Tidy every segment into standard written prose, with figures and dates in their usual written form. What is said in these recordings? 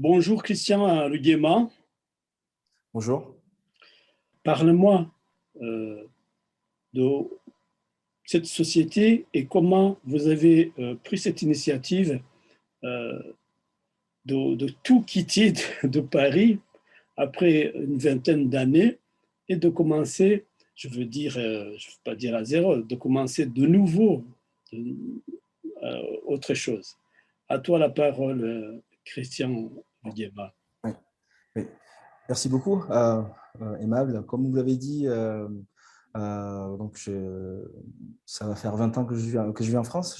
Bonjour Christian Luguema, Bonjour. parle-moi de cette société et comment vous avez pris cette initiative euh, de tout quitter de Paris après une vingtaine d'années et de commencer, je veux dire, je ne veux pas dire à zéro, de commencer de nouveau de- autre chose. À toi la parole, Christian Luguema. Oui, oui. Merci beaucoup, aimable. Comme vous l'avez dit, ça va faire 20 ans que je vis en France.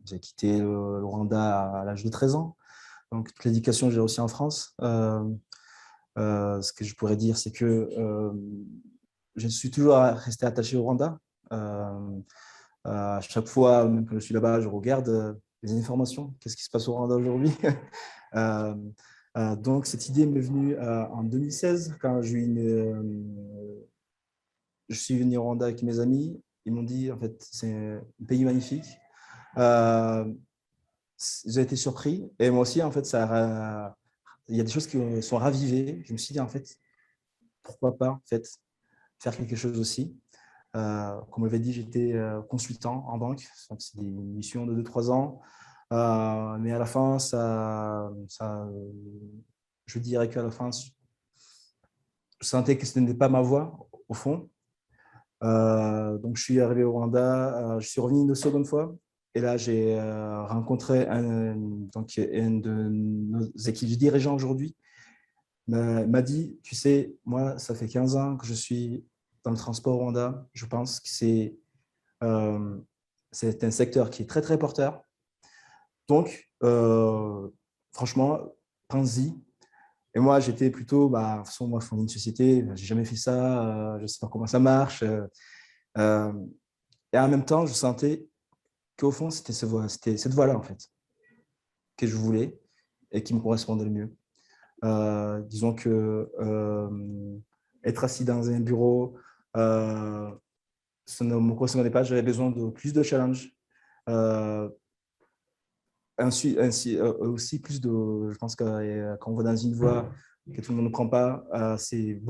J'ai quitté le Rwanda à l'âge de 13 ans. Donc, toute l'éducation, j'ai aussi en France. Ce que je pourrais dire, c'est que je suis toujours resté attaché au Rwanda. Euh, à chaque fois, même quand je suis là-bas, je regarde les informations. Qu'est-ce qui se passe au Rwanda aujourd'hui? Euh, donc, cette idée m'est venue en 2016, quand je suis venu au Rwanda avec mes amis. Ils m'ont dit, en fait, c'est un pays magnifique. Euh, j'ai été surpris. Et moi aussi, en fait, il y a des choses qui sont ravivées. Je me suis dit, en fait, pourquoi pas en fait, faire quelque chose aussi. Comme je l'avais dit, j'étais consultant en banque. C'est des missions de 2-3 ans. Mais à la fin, je dirais qu'à la fin, je sentais que ce n'était pas ma voie, au fond. Donc, je suis arrivé au Rwanda, je suis revenu une seconde fois. Et là, j'ai rencontré donc, un de nos équipes dirigeants aujourd'hui. M'a dit, tu sais, moi, ça fait 15 ans que je suis dans le transport au Rwanda. Je pense que euh, c'est un secteur qui est très, très porteur. Donc, franchement, pense-y. Et moi, j'étais plutôt, de toute façon, moi, je fonde une société, je n'ai jamais fait ça, je ne sais pas comment ça marche. Euh, et en même temps, je sentais qu'au fond, c'était cette voie-là, en fait, que je voulais et qui me correspondait le mieux. Disons que être assis dans un bureau, ça ne me correspondait pas. J'avais besoin de plus de challenge. Euh, aussi plus de, je pense que quand on va dans une voie que tout le monde ne prend pas, il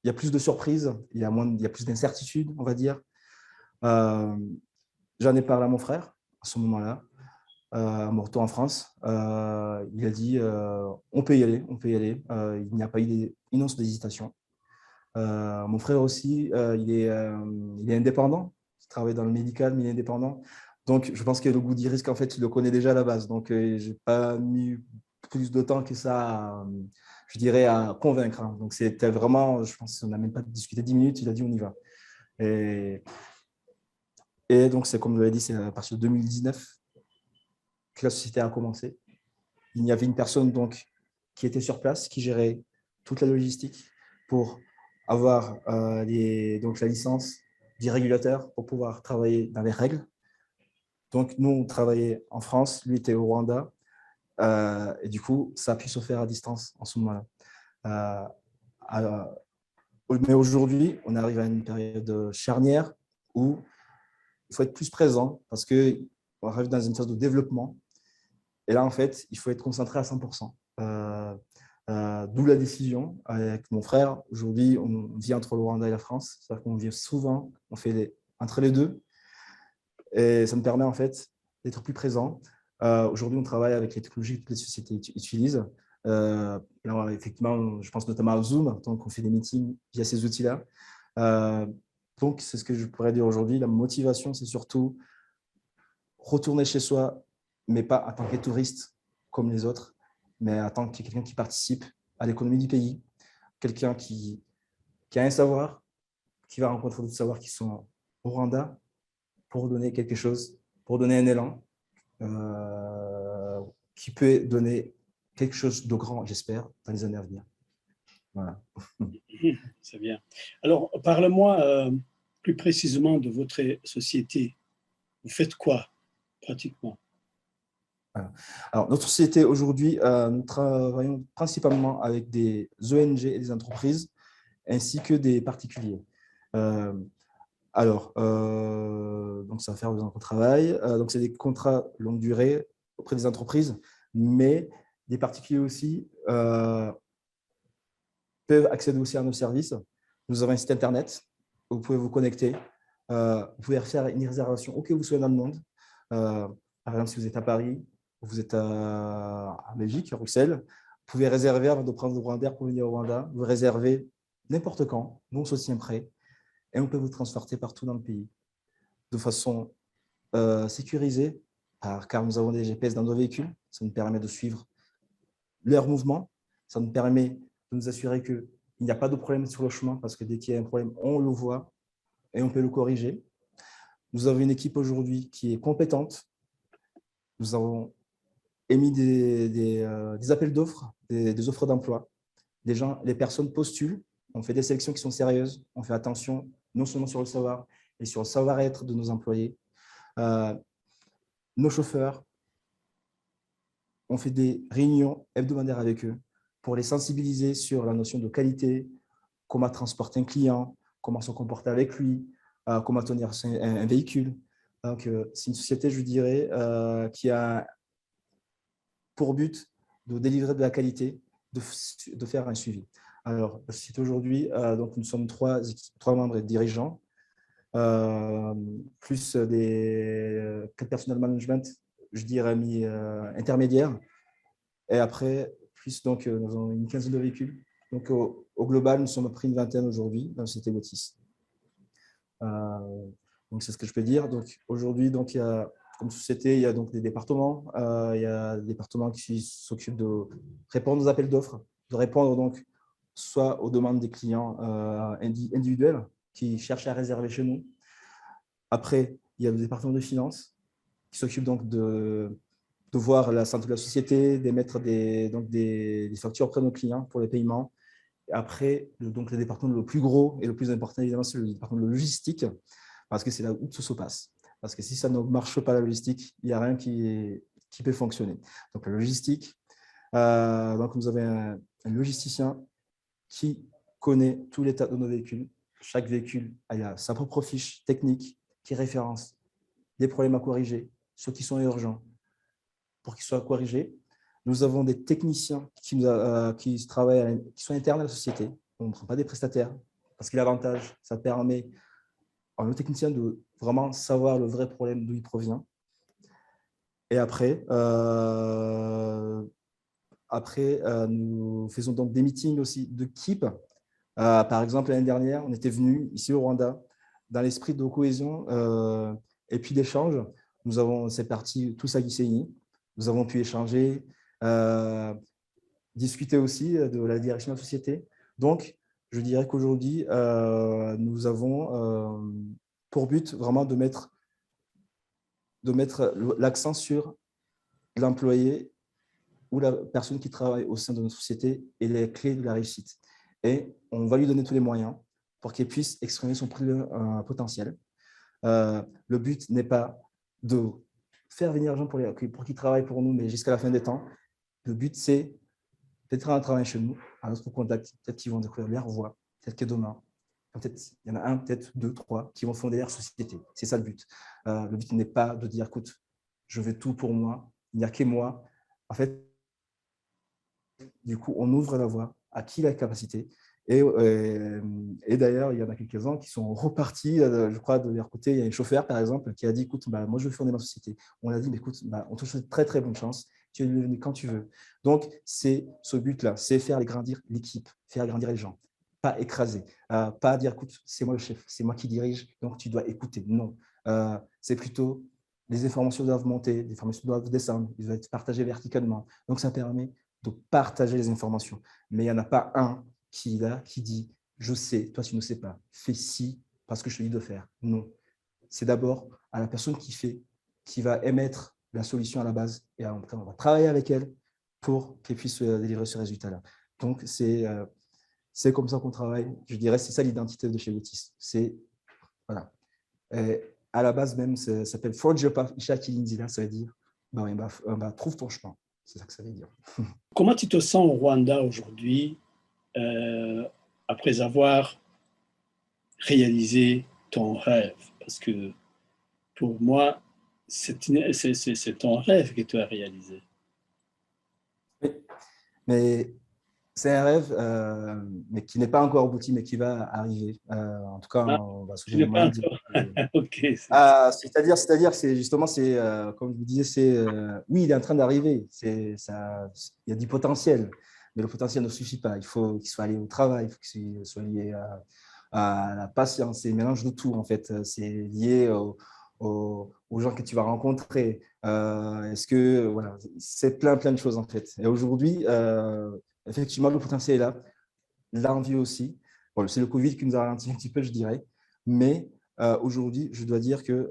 y a plus de surprises, il y a plus d'incertitudes, on va dire. Euh, J'en ai parlé à mon frère à ce moment-là, à mon retour en France. Il a dit, on peut y aller, on peut y aller. Il n'y a pas eu une once d'hésitation. Mon frère aussi, il est indépendant. Il travaille dans le médical, mais il est indépendant. Donc, je pense que le goût du risque, en fait, il le connaît déjà à la base. Donc, je n'ai pas mis plus de temps que ça, je dirais, à convaincre. Hein. Donc, c'était vraiment, je pense qu'on n'a même pas discuté 10 minutes, il a dit on y va. Et, et donc, c'est comme je l'ai dit, c'est à partir de 2019 que la société a commencé. Il y avait une personne donc, qui était sur place, qui gérait toute la logistique pour avoir donc, la licence du régulateur pour pouvoir travailler dans les règles. Donc, nous, on travaillait en France, lui était au Rwanda, et du coup, ça a pu se faire à distance en ce moment-là. Mais aujourd'hui, on arrive à une période charnière où il faut être plus présent parce qu'on arrive dans une phase de développement. Et là, en fait, il faut être concentré à 100%. D'où la décision avec mon frère. Aujourd'hui, on vit entre le Rwanda et la France. C'est-à-dire qu'on vit souvent, on fait entre les deux. Et ça me permet en fait d'être plus présent. Aujourd'hui, on travaille avec les technologies que toutes les sociétés utilisent. Là, effectivement, je pense notamment à Zoom, donc on fait des meetings via ces outils-là. Donc, c'est ce que je pourrais dire aujourd'hui. La motivation, c'est surtout retourner chez soi, mais pas en tant que touriste comme les autres, mais en tant que quelqu'un qui participe à l'économie du pays, quelqu'un qui a un savoir, qui va rencontrer d'autres savoirs qui sont au Rwanda pour donner quelque chose, pour donner un élan, qui peut donner quelque chose de grand, j'espère, dans les années à venir. Voilà. C'est bien. Alors, parle-moi plus précisément de votre société. Vous faites quoi, pratiquement? Voilà. Alors, notre société aujourd'hui, nous travaillons principalement avec des ONG et des entreprises, ainsi que des particuliers. Euh, donc ça va faire 2 ans qu'on travaille. Donc, c'est des contrats longue durée auprès des entreprises, mais des particuliers aussi peuvent accéder aussi à nos services. Nous avons un site internet où vous pouvez vous connecter. Vous pouvez faire une réservation où que vous soyez dans le monde. Par exemple, si vous êtes à Paris, vous êtes à Belgique, à Bruxelles, vous pouvez réserver avant de prendre le Rwandair pour venir au Rwanda. Vous réservez n'importe quand, nous on se tient prêt et on peut vous transporter partout dans le pays de façon sécurisée, car nous avons des GPS dans nos véhicules. Ça nous permet de suivre leurs mouvements. Ça nous permet de nous assurer qu'il n'y a pas de problème sur le chemin, parce que dès qu'il y a un problème, on le voit et on peut le corriger. Nous avons une équipe aujourd'hui qui est compétente. Nous avons émis des appels d'offres, des offres d'emploi. Les personnes postulent. On fait des sélections qui sont sérieuses. On fait attention non seulement sur le savoir, mais sur le savoir-être de nos employés. Nos chauffeurs, on fait des réunions hebdomadaires avec eux pour les sensibiliser sur la notion de qualité, comment transporter un client, comment se comporter avec lui, comment tenir un véhicule. Donc, c'est une société, je dirais, qui a pour but de délivrer de la qualité, de faire un suivi. Alors, la société aujourd'hui, donc nous sommes trois membres et dirigeants, plus des 4 personnel management, je dirais, intermédiaires. Et après, plus donc, nous avons une quinzaine de véhicules. Donc, au global, nous sommes à près une vingtaine aujourd'hui dans la société Botis. Donc, c'est ce que je peux dire. Donc, aujourd'hui, donc, comme société, il y a donc des départements. Il y a des départements qui s'occupent de répondre aux appels d'offres, de répondre donc soit aux demandes des clients individuels qui cherchent à réserver chez nous. Après, il y a le département de finances qui s'occupe donc de voir la santé de la société, d'émettre des factures auprès de nos clients pour les paiements. Et après, donc, le département le plus gros et le plus important, évidemment, c'est le département de logistique, parce que c'est là où tout se passe. Parce que si ça ne marche pas, la logistique, il n'y a rien qui peut fonctionner. Donc, la logistique, donc vous avez un logisticien qui connaît tout l'état de nos véhicules. Chaque véhicule a sa propre fiche technique qui référence des problèmes à corriger, ceux qui sont urgents pour qu'ils soient corrigés. Nous avons des techniciens qui travaillent, qui sont internes à la société. On ne prend pas des prestataires parce que l'avantage, ça permet à nos techniciens de vraiment savoir le vrai problème d'où il provient. Et après, nous faisons donc des meetings aussi d'équipe. Par exemple, l'année dernière, on était venu ici au Rwanda dans l'esprit de cohésion et puis d'échange. C'est parti tous à Gisenyi. Nous avons pu échanger, discuter aussi de la direction de la société. Donc, je dirais qu'aujourd'hui, nous avons pour but vraiment de mettre l'accent sur l'employé ou la personne qui travaille au sein de notre société et les clés de la réussite. Et on va lui donner tous les moyens pour qu'il puisse exprimer son potentiel. Le but n'est pas de faire venir les gens pour qu'ils travaillent pour nous, mais jusqu'à la fin des temps. Le but, c'est peut-être un travail chez nous, à notre contact, peut-être qu'ils vont découvrir leur voie, peut-être que demain, peut-être il y en a un, peut-être deux, trois qui vont fonder leur société. C'est ça le but. Le but n'est pas de dire, écoute, je veux tout pour moi, il n'y a que moi. En fait, du coup, on ouvre la voie à qui a la capacité. Et d'ailleurs, il y en a quelques-uns qui sont repartis, je crois, de leur côté. Il y a un chauffeur, par exemple, qui a dit, écoute, moi, je veux fonder ma société. On a dit, mais écoute, on te souhaite très, très bonne chance. Tu es venu quand tu veux. Donc, c'est ce but-là, c'est faire grandir l'équipe, faire grandir les gens, pas écraser, pas dire, écoute, c'est moi le chef, c'est moi qui dirige, donc tu dois écouter. Non, c'est plutôt les informations doivent monter, les informations doivent descendre, ils doivent être partagées verticalement. Donc, ça permet de partager les informations. Mais il n'y en a pas un qui dit « je sais, toi tu ne sais pas, fais ci parce que je te dis de faire ». Non, c'est d'abord à la personne qui va émettre la solution à la base et après on va travailler avec elle pour qu'elle puisse délivrer ce résultat-là. Donc, c'est comme ça qu'on travaille. Je dirais c'est ça l'identité de chez Botis. C'est, voilà. Et à la base même, ça s'appelle « Forge your path, ça veut dire trouve ton chemin ». C'est ça que ça veut dire. Comment tu te sens au Rwanda aujourd'hui après avoir réalisé ton rêve? Parce que pour moi, c'est ton rêve que tu as réalisé. Mais c'est un rêve, mais qui n'est pas encore abouti, mais qui va arriver. En tout cas, Ah, on va je trouver n'ai le pas moyen encore. OK. c'est-à-dire, c'est justement, c'est comme je vous disais, oui, il est en train d'arriver. Il y a du potentiel, mais le potentiel ne suffit pas. Il faut qu'il soit lié au travail, il faut qu'il soit lié à la patience. C'est un mélange de tout, en fait. C'est lié aux gens que tu vas rencontrer. Voilà, c'est plein de choses, en fait. Et aujourd'hui, effectivement, le potentiel est là, l'envie aussi. Bon, c'est le Covid qui nous a ralenti un petit peu, je dirais. Mais aujourd'hui, je dois dire que,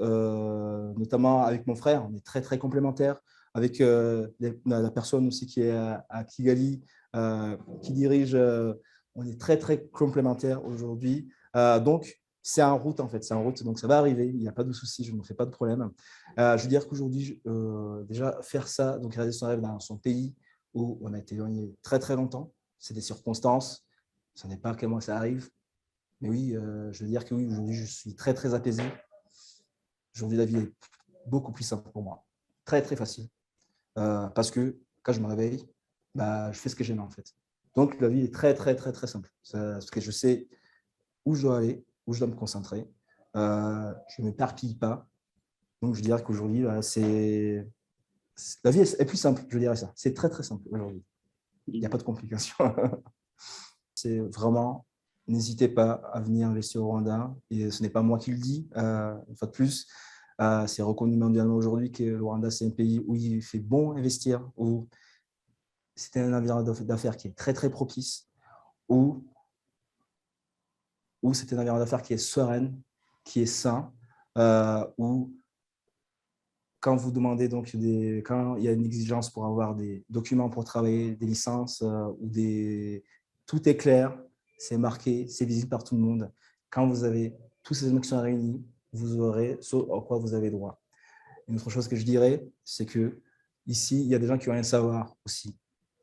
notamment avec mon frère, on est très complémentaires. Avec la personne aussi qui est à Kigali, qui dirige, on est très complémentaires aujourd'hui. Donc, c'est en route, en fait. C'est en route, donc ça va arriver. Il n'y a pas de souci, je ne me fais pas de problème. Je veux dire qu'aujourd'hui, déjà, faire ça, donc réaliser son rêve dans son pays où on a été éloigné très longtemps, c'est des circonstances. Ça n'est pas à quel moment ça arrive. Mais oui, je veux dire que oui, aujourd'hui, je suis très apaisé. Aujourd'hui, la vie est beaucoup plus simple pour moi. Très facile. Parce que quand je me réveille, bah, je fais ce que j'aime en fait. Donc, la vie est très simple. Parce que je sais où je dois aller, où je dois me concentrer. Je ne m'éparpille pas. Donc, je dirais qu'aujourd'hui, la vie est plus simple, je dirais ça. C'est très simple aujourd'hui. Il n'y a pas de complications. C'est vraiment, n'hésitez pas à venir investir au Rwanda. Et ce n'est pas moi qui le dis, une fois de plus. C'est reconnu mondialement aujourd'hui que le Rwanda, c'est un pays où il fait bon investir, où c'est un environnement d'affaires qui est très propice, où c'est un environnement d'affaires qui est serein, qui est sain, où quand vous demandez donc quand il y a une exigence pour avoir des documents pour travailler, des licences tout est clair, c'est marqué, c'est visible par tout le monde. Quand vous avez tous ces éléments qui sont réunis, vous aurez ce à quoi vous avez droit. Une autre chose que je dirais, c'est que ici, il y a des gens qui ont un savoir aussi.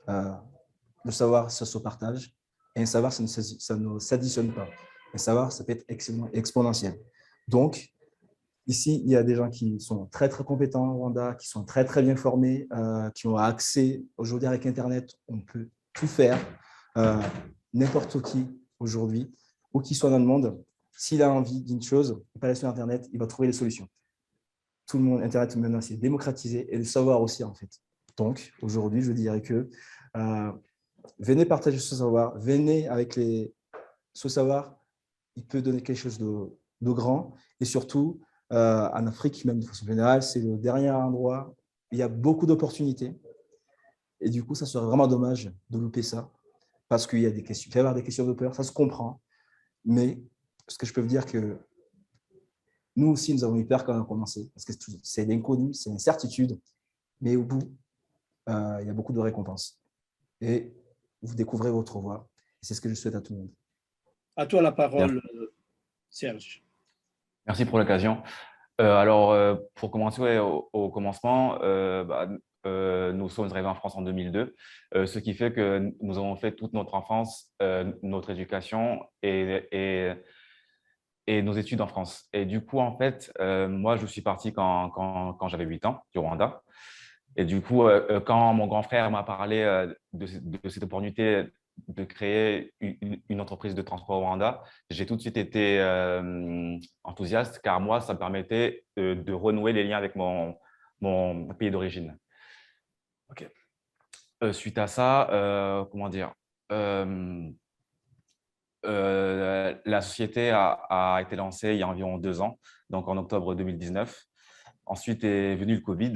Le savoir, ça se partage. Et un savoir, ça ne s'additionne pas. Un savoir, ça peut être exponentiel. Donc, ici, il y a des gens qui sont très compétents au Rwanda, qui sont très bien formés, qui ont accès. Aujourd'hui, avec Internet, on peut tout faire. N'importe qui, aujourd'hui, où qu'il soit dans le monde, s'il a envie d'une chose, il peut aller sur Internet, il va trouver les solutions. Tout le monde, Internet, maintenant, c'est démocratisé et le savoir aussi, en fait. Donc, aujourd'hui, je dirais que venez partager ce savoir, venez avec ce savoir, il peut donner quelque chose de grand. Et surtout, en Afrique, même de façon générale, c'est le dernier endroit où il y a beaucoup d'opportunités. Et du coup, ça serait vraiment dommage de louper ça, parce qu'il y a des questions, il peut y avoir des questions de peur, ça se comprend. Mais ce que je peux vous dire que nous aussi, nous avons eu peur quand on a commencé, parce que c'est l'inconnu, c'est l'incertitude, mais au bout, il y a beaucoup de récompenses. Et vous découvrez votre voie. Et c'est ce que je souhaite à tout le monde. À toi la Bien. parole, Serge. Merci pour l'occasion. Pour commencer, ouais, au commencement, nous sommes arrivés en France en 2002, ce qui fait que nous avons fait toute notre enfance, notre éducation et nos études en France. Et du coup, en fait, moi, je suis parti quand j'avais 8 ans du Rwanda. Et du coup, quand mon grand frère m'a parlé de cette opportunité de créer une entreprise de transport au Rwanda, j'ai tout de suite été enthousiaste, car moi, ça me permettait de renouer les liens avec mon pays d'origine. Okay. Suite à ça, comment dire, la société a été lancée il y a environ 2 ans, donc en octobre 2019. Ensuite est venu le Covid,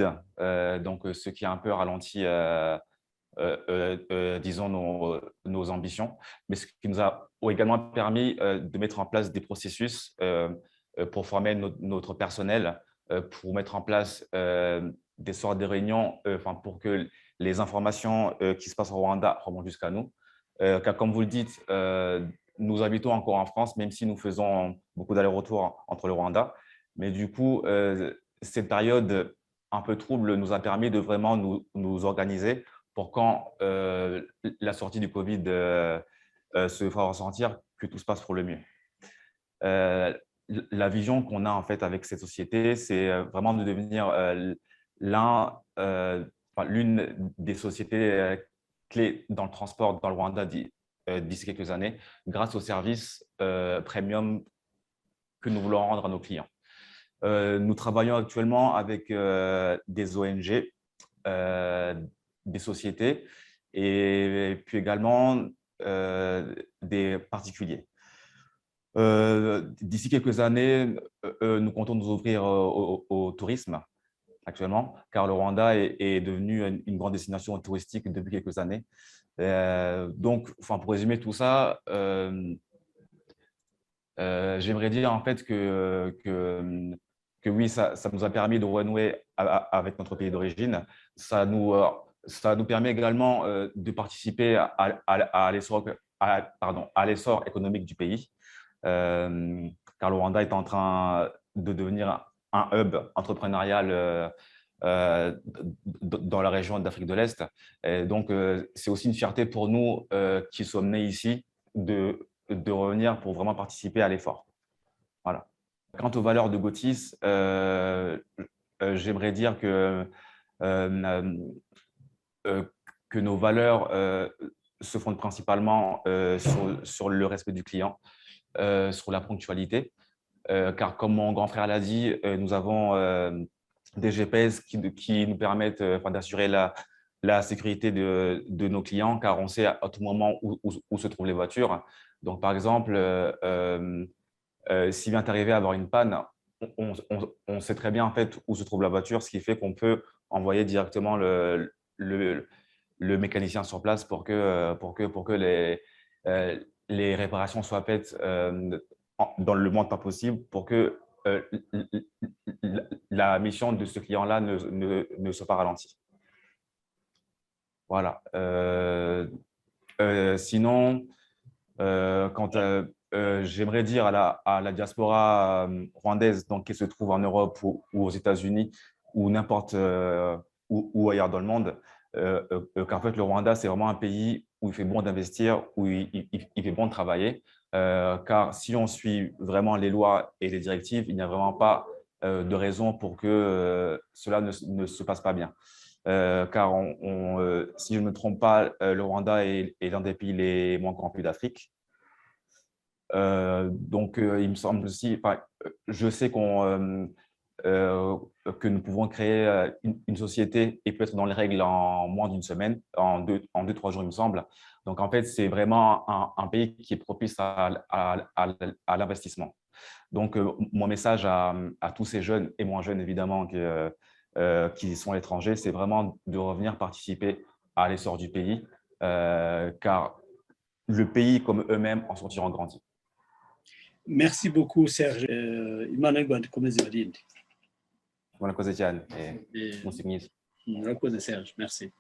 donc ce qui a un peu ralenti, disons, nos ambitions, mais ce qui nous a également permis de mettre en place des processus pour former notre personnel, pour mettre en place des sortes de réunions, pour que les informations qui se passent au Rwanda remontent jusqu'à nous. Car comme vous le dites, nous habitons encore en France, même si nous faisons beaucoup d'allers-retours entre le Rwanda. Mais du coup, cette période un peu trouble nous a permis de vraiment nous organiser pour quand la sortie du Covid se fera ressentir, que tout se passe pour le mieux. La vision qu'on a en fait avec cette société, c'est vraiment de devenir l'une des sociétés clé dans le transport dans le Rwanda d'ici quelques années, grâce aux services premium que nous voulons rendre à nos clients. Nous travaillons actuellement avec des ONG, des sociétés et puis également des particuliers. D'ici quelques années, nous comptons nous ouvrir au tourisme actuellement, car le Rwanda est devenu une grande destination touristique depuis quelques années. Donc, pour résumer tout ça, j'aimerais dire en fait que oui, ça nous a permis de renouer avec notre pays d'origine. Ça nous permet également de participer à l'essor économique du pays, car le Rwanda est en train de devenir un hub entrepreneurial dans la région d'Afrique de l'Est. Et donc, c'est aussi une fierté pour nous qui sommes nés ici de revenir pour vraiment participer à l'effort. Voilà. Quant aux valeurs de Gotys, j'aimerais dire que nos valeurs se fondent principalement sur le respect du client, sur la ponctualité, car comme mon grand frère l'a dit, nous avons des GPS qui nous permettent d'assurer la sécurité de nos clients, car on sait à tout moment où se trouvent les voitures. Donc, par exemple, s'il vient d'arriver à avoir une panne, on sait très bien en fait où se trouve la voiture, ce qui fait qu'on peut envoyer directement le mécanicien sur place pour que les réparations soient faites dans le moins de temps possible pour que la mission de ce client-là ne soit pas ralentie. Voilà. Sinon, j'aimerais dire à la diaspora rwandaise qui se trouve en Europe ou aux États-Unis ou n'importe où ailleurs dans le monde, qu'en fait, le Rwanda, c'est vraiment un pays où il fait bon d'investir, où il fait bon de travailler. Car si on suit vraiment les lois et les directives, il n'y a vraiment pas de raison pour que cela ne se passe pas bien. Car si je ne me trompe pas, le Rwanda est l'un des pays les moins corrompus d'Afrique. Donc, il me semble aussi, je sais que nous pouvons créer une société et peut-être dans les règles en moins d'une semaine, en 2-3 jours, il me semble. Donc, en fait, c'est vraiment un pays qui est propice à l'investissement. Donc, mon message à tous ces jeunes et moins jeunes, évidemment, qui sont à l'étranger, c'est vraiment de revenir participer à l'essor du pays, car le pays, comme eux-mêmes, en sortiront grandis. Merci beaucoup, Serge. Imana Komezi Badindi. Murakoze cyane. Musinyiza. Murakoze, Serge. Merci.